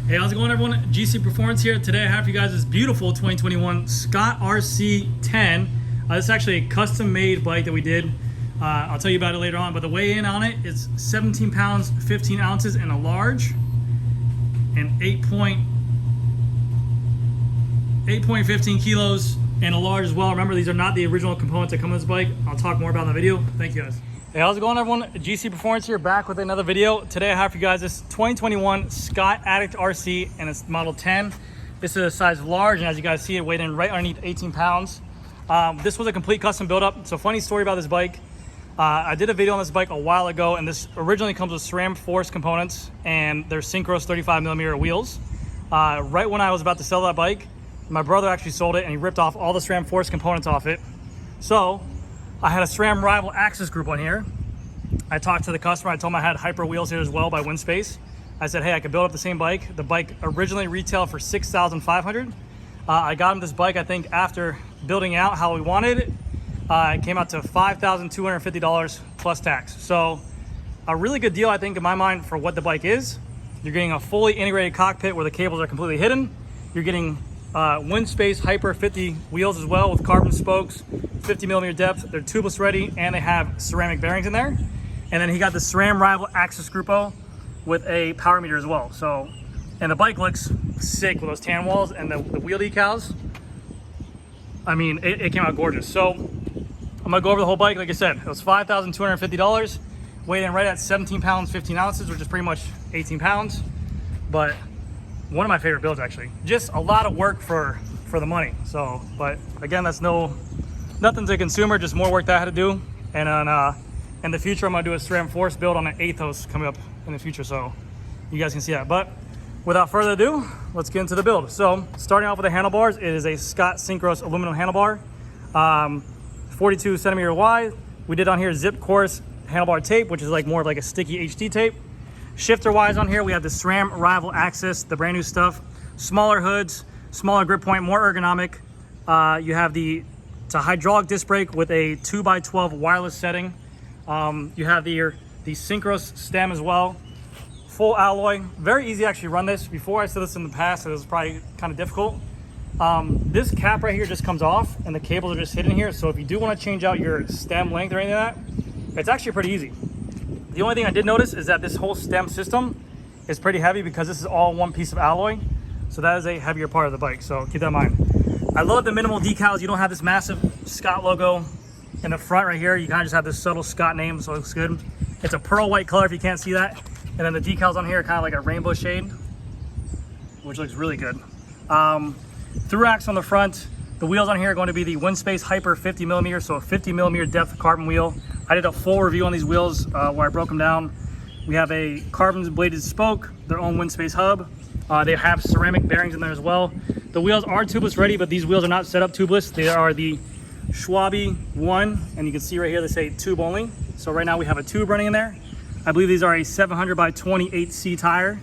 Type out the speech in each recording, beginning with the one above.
Hey, how's it going, everyone? GC Performance here. Today I have for you guys this beautiful 2021 Scott RC10. This is actually a custom-made bike that we did. I'll tell you about it later on, but the weigh-in on it is 17 pounds, 15 ounces in a large, and 8.15 kilos in a large as well. Remember, these are not the original components that come with this bike. I'll talk more about in the video. Thank you, guys. Hey, how's it going, everyone? GC Performance here, back with another video. Today I have for you guys this 2021 Scott Addict RC, and it's model 10. This is a size large, and as you guys see, it weighed in right underneath 18 pounds. This was a complete custom build-up. So funny story about this bike. I did a video on this bike a while ago, and this originally comes with Sram force components and their Synchros 35mm wheels. Right when I was about to sell that bike, my brother actually sold it, and he ripped off all the Sram force components off it. So I had a Sram rival axis group on here. I talked to the customer. I told him I had hyper wheels here as well by Winspace. I said, hey, I could build up the same bike. The bike originally retailed for $6,500. I got him this bike, I think, after building out how we wanted it. It came out to $5,250 plus tax. So a really good deal, I think, in my mind, for what the bike is. You're getting a fully integrated cockpit where the cables are completely hidden. You're getting Winspace Hyper 50 wheels as well with carbon spokes, 50mm depth. They're tubeless ready, and they have ceramic bearings in there. And then he got the Sram rival axis groupo with a power meter as well. So, and the bike looks sick with those tan walls and the wheel decals. I mean, it came out gorgeous. So I'm gonna go over the whole bike. Like I said, it was $5,250, weighed in right at 17 pounds, 15 ounces, which is pretty much 18 pounds. But one of my favorite builds, actually. Just a lot of work for the money. So, but again, that's nothing to consumer, just more work that I had to do. And on, in the future, I'm gonna do a Sram Force build on an Athos coming up in the future, so you guys can see that. But without further ado, let's get into the build. So starting off with the handlebars, it is a Scott Synchros aluminum handlebar, 42 centimeter wide. We did on here zip course handlebar tape, which is like more of like a sticky HD tape. Shifter wise on here, we have the Sram rival axis, the brand new stuff, smaller hoods, smaller grip point, more ergonomic. You have it's a hydraulic disc brake with a 2x12 wireless setting. You have the Synchros stem as well, full alloy. Very easy to actually run this. Before I said this in the past, it was probably kind of difficult. This cap right here just comes off, and the cables are just hidden here. So if you do want to change out your stem length or anything like that, it's actually pretty easy. The only thing I did notice is that this whole stem system is pretty heavy because this is all one piece of alloy. So that is a heavier part of the bike, so keep that in mind. I love the minimal decals. You don't have this massive Scott logo in the front right here. You kind of just have this subtle Scott name, so it looks good. It's a pearl white color if you can't see that. And then the decals on here are kind of like a rainbow shade, which looks really good. Through axle on the front. The wheels on here are going to be the Winspace Hyper 50mm, so a 50mm depth carbon wheel. I did a full review on these wheels where I broke them down. We have a carbon bladed spoke, their own Winspace hub. They have ceramic bearings in there as well. The wheels are tubeless ready, but these wheels are not set up tubeless. They are the Schwabe 1, and you can see right here they say tube only. So right now we have a tube running in there. I believe these are a 700 by 28C tire,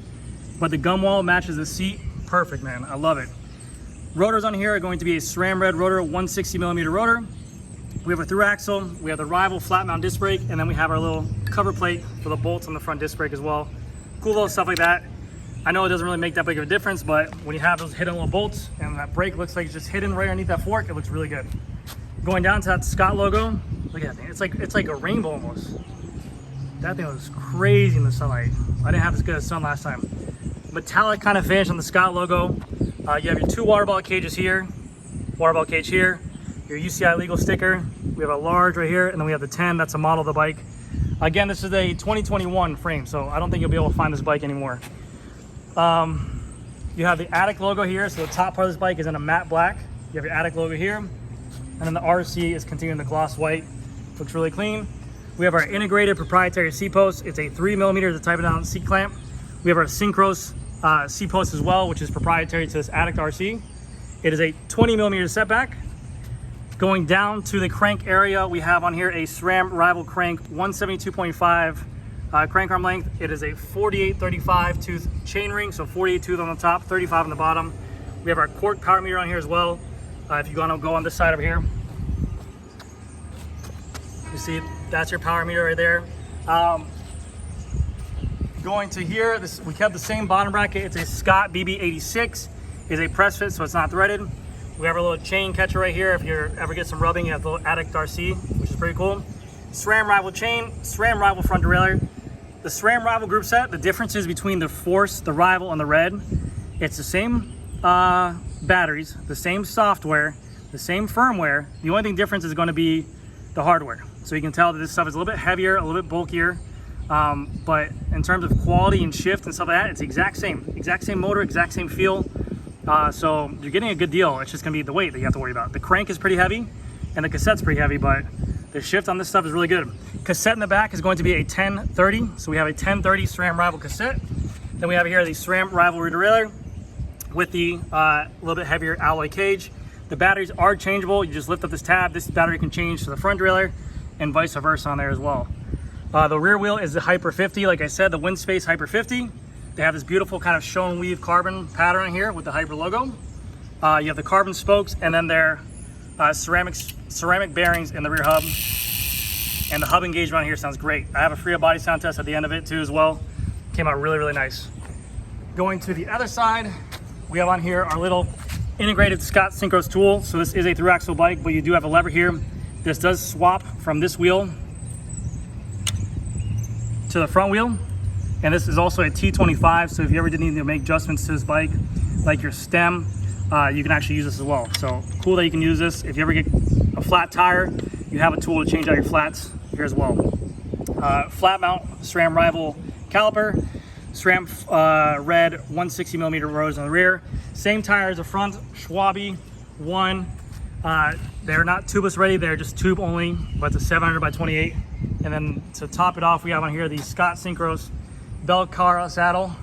but the gum wall matches the seat. Perfect, man. I love it. Rotors on here are going to be a SRAM red rotor, 160mm rotor. We have a through axle, we have the rival flat mount disc brake, and then we have our little cover plate for the bolts on the front disc brake as well. Cool little stuff like that. I know it doesn't really make that big of a difference, but when you have those hidden little bolts and that brake looks like it's just hidden right underneath that fork, it looks really good. Going down to that Scott logo, look at that thing. It's like a rainbow almost. That thing looks crazy in the sunlight. I didn't have as good a sun last time. Metallic kind of finish on the Scott logo. You have your 2 water bottle cages here, water bottle cage here, your UCI legal sticker. We have a large right here, and then we have the 10. That's a model of the bike. Again, this is a 2021 frame, so I don't think you'll be able to find this bike anymore. You have the Addict logo here, so the top part of this bike is in a matte black. You have your Addict logo here, and then the RC is continuing the gloss white. Looks really clean. We have our integrated proprietary seat post. It's a 3mm to tighten down seat clamp. We have our Synchros seat post as well, which is proprietary to this Addict RC. It is a 20mm setback. Going down to the crank area, we have on here a SRAM rival crank, 172.5 crank arm length. It is a 48-35 tooth chain ring, so 48 tooth on the top, 35 on the bottom. We have our cork power meter on here as well. If you want to go on this side over here, you see that's your power meter right there. Going to here, we kept the same bottom bracket. It's a Scott BB86. It's a press fit, so it's not threaded. We have our little chain catcher right here. If you ever get some rubbing, you have the little Addict RC, which is pretty cool. SRAM rival chain, SRAM rival front derailleur. The SRAM rival group set, the differences between the Force, the rival, and the Red, it's the same batteries, the same software, the same firmware. The only thing difference is going to be the hardware. So you can tell that this stuff is a little bit heavier, a little bit bulkier. But in terms of quality and shift and stuff like that, it's the exact same motor, exact same feel. So you're getting a good deal. It's just gonna be the weight that you have to worry about. The crank is pretty heavy and the cassette's pretty heavy, but the shift on this stuff is really good. Cassette in the back is going to be a 1030. So we have a 1030 SRAM rival cassette. Then we have here the SRAM rival derailleur with the little bit heavier alloy cage. The batteries are changeable. You just lift up this tab. This battery can change to the front derailleur and vice versa on there as well. The rear wheel is the Hyper 50. Like I said, the Winspace Hyper 50. They have this beautiful kind of shown weave carbon pattern here with the Hyper logo. You have the carbon spokes and then their ceramic bearings in the rear hub. And the hub engagement on here sounds great. I have a free body sound test at the end of it too as well. Came out really, really nice. Going to the other side, we have on here our little integrated Scott Synchros tool. So this is a through axle bike, but you do have a lever here. This does swap from this wheel to the front wheel, and this is also a T25, so if you ever did need to make adjustments to this bike, like your stem, you can actually use this as well. So cool that you can use this. If you ever get a flat tire, you have a tool to change out your flats here as well. Flat mount SRAM rival caliper, SRAM red 160mm rotors on the rear. Same tire as the front, Schwabe 1. They're not tubeless ready, they're just tube only, but it's a 700 by 28. And then to top it off, we have on here the Scott Synchros Belcara saddle.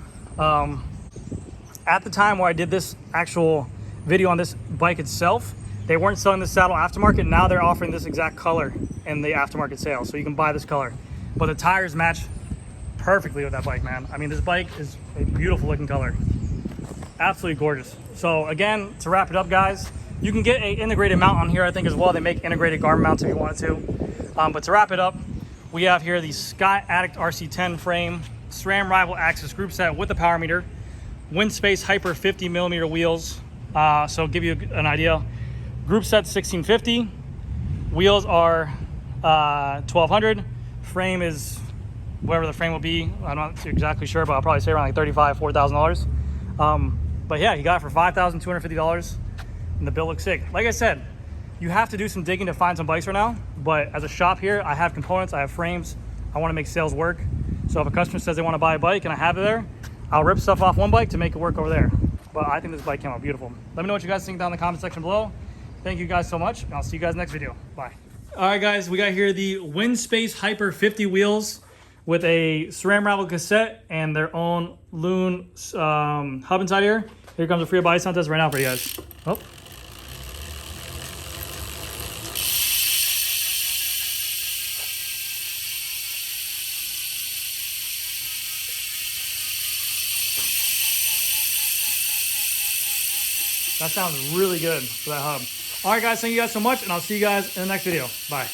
At the time where I did this actual video on this bike itself, they weren't selling this saddle aftermarket. Now they're offering this exact color in the aftermarket sale, so you can buy this color. But the tires match perfectly with that bike, man. I mean, this bike is a beautiful looking color. Absolutely gorgeous. So again, to wrap it up, guys, you can get an integrated mount on here, I think, as well. They make integrated Garmin mounts if you wanted to. But to wrap it up, we have here the Scott Addict RC10 frame, SRAM rival axis group set with the power meter, Winspace Hyper 50mm wheels. So give you an idea. Group set 1650, wheels are 1200. Frame is whatever the frame will be. I'm not exactly sure, but I'll probably say around like $4,000. But yeah, you got it for $5,250, and the bill looks sick. Like I said, you have to do some digging to find some bikes right now, but as a shop here, I have components, I have frames, I want to make sales work. So if a customer says they want to buy a bike and I have it there, I'll rip stuff off one bike to make it work over there. But I think this bike came out beautiful. Let me know what you guys think down in the comment section below. Thank you guys so much, and I'll see you guys next video. Bye. All right, guys, we got here the Winspace Hyper 50 wheels with a SRAM rival cassette and their own Loon hub inside here. Here comes a free body sound test right now for you guys. Oh. That sounds really good for that hub. All right, guys, thank you guys so much, and I'll see you guys in the next video. Bye.